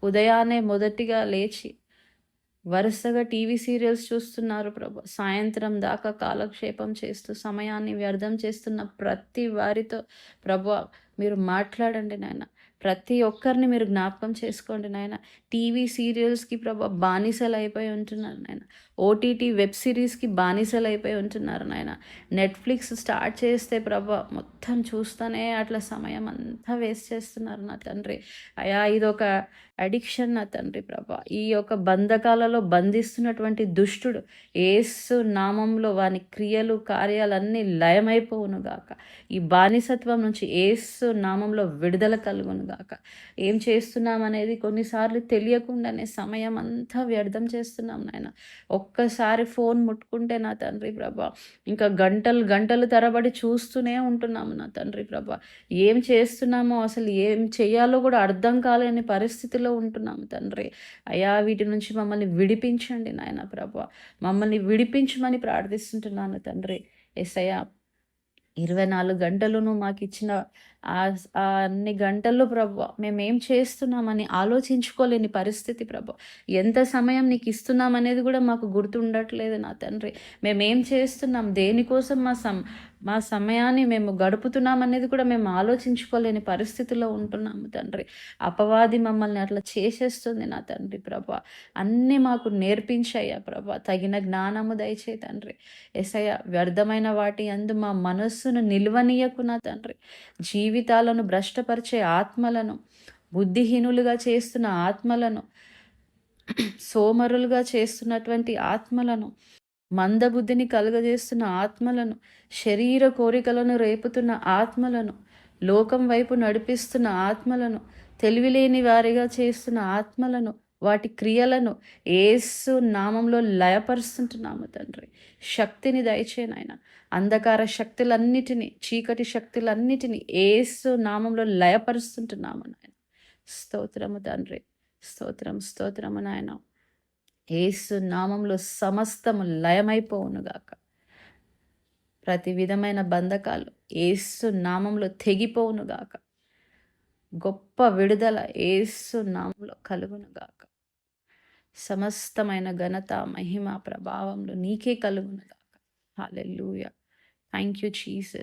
ఉదయాన్నే మొదటిగా లేచి వరుసగా టీవీ సీరియల్స్ చూస్తున్నారు ప్రభా. సాయంత్రం దాకా కాలక్షేపం చేస్తూ సమయాన్ని వ్యర్థం చేస్తున్న ప్రతి వారితో ప్రభా మీరు మాట్లాడండి నాయన. ప్రతి ఒక్కరిని మీరు జ్ఞాపకం చేసుకోండి నాయన. టీవీ సీరియల్స్‌కి ప్రభా బానిసలైపోయి ఉంటున్నారు నాయన. ఓటీటీ వెబ్ సిరీస్‌కి బానిసలైపోయి ఉంటున్నారు నాయన. నెట్‌ఫ్లిక్స్ స్టార్ట్ చేస్తే ప్రభా మొత్తం చూస్తూనే అట్లా సమయం అంతా వేస్ట్ చేస్తున్నారు నా తండ్రి. అయా ఇదొక అడిక్షన్ నా తండ్రి ప్రభా. ఈ యొక్క బంధకాలలో బంధిస్తున్నటువంటి దుష్టుడు యేసు నామంలో వాని క్రియలు కార్యాలన్నీ లయమైపోవును గాక. ఈ బానిసత్వం నుంచి యేసు నామంలో విడుదల కలుగును గాక. ఏం చేస్తున్నాం అనేది కొన్నిసార్లు తెలియకుండానే సమయం అంతా వ్యర్థం చేస్తున్నాం నాయన. ఒక్కసారి ఫోన్ ముట్టుకుంటే నా తండ్రి ప్రభా ఇంకా గంటలు గంటలు తరబడి చూస్తూనే ఉంటున్నాము నా తండ్రి ప్రభా. ఏం చేస్తున్నామో అసలు ఏం చేయాలో కూడా అర్థం కాలేని పరిస్థితిలో ఉంటున్నాము తండ్రి. అయా వీటి నుంచి మమ్మల్ని విడిపించండి నాయన ప్రభా. మమ్మల్ని విడిపించమని ప్రార్థిస్తుంటున్నాను తండ్రి. యేసయ్యా 24 గంటలును మాకిచ్చిన ఆ అన్ని గంటల్లో ప్రభువా మేమేం చేస్తున్నామని ఆలోచించుకోలేని పరిస్థితి ప్రభా. ఎంత సమయం నీకు ఇస్తున్నామనేది కూడా మాకు గుర్తుండట్లేదు నా తండ్రి. మేమేం చేస్తున్నాం, దేనికోసం మా సమయాన్ని మేము గడుపుతున్నాం అనేది కూడా మేము ఆలోచించుకోలేని పరిస్థితిలో ఉంటున్నాము తండ్రి. అపవాది మమ్మల్ని అట్లా చేసేస్తుంది నా తండ్రి ప్రభా. అన్నీ మాకు నేర్పించయ్యా ప్రభా. తగిన జ్ఞానము దయచే తండ్రి. యేసయ్య వ్యర్థమైన వాటి యందు మా మనస్సును నిల్వనీయకు నా తండ్రి. జీవితాలను భ్రష్టపరిచే ఆత్మలను, బుద్ధిహీనులుగా చేస్తున్న ఆత్మలను, సోమరులుగా చేస్తున్నటువంటి ఆత్మలను, మందబుద్ధిని కలుగజేస్తున్న ఆత్మలను, శరీర కోరికలను రేపుతున్న ఆత్మలను, లోకం వైపు నడిపిస్తున్న ఆత్మలను, తెలివిలేని వారిగా చేస్తున్న ఆత్మలను, వాటి క్రియలను యేసు నామంలో లయపరుస్తుంటున్నాము తండ్రి. శక్తిని దయచేయనాయన. అంధకార శక్తులన్నిటినీ, చీకటి శక్తులన్నిటినీ యేసు నామంలో లయపరుస్తుంటున్నాము నాయన. స్తోత్రము తండ్రి. స్తోత్రము నాయన. యేసు నామంలో సమస్తము లయమైపోవునుగాక. ప్రతి విధమైన బంధకాలు యేసు నామంలో తెగిపోవునుగాక. గొప్ప విడుదల యేసు నామంలో కలుగునుగాక. సమస్తమైన ఘనత, మహిమ, ప్రభావంలో నీకే కలుగునుగాక. హల్లెలూయా. Thank you Jesus.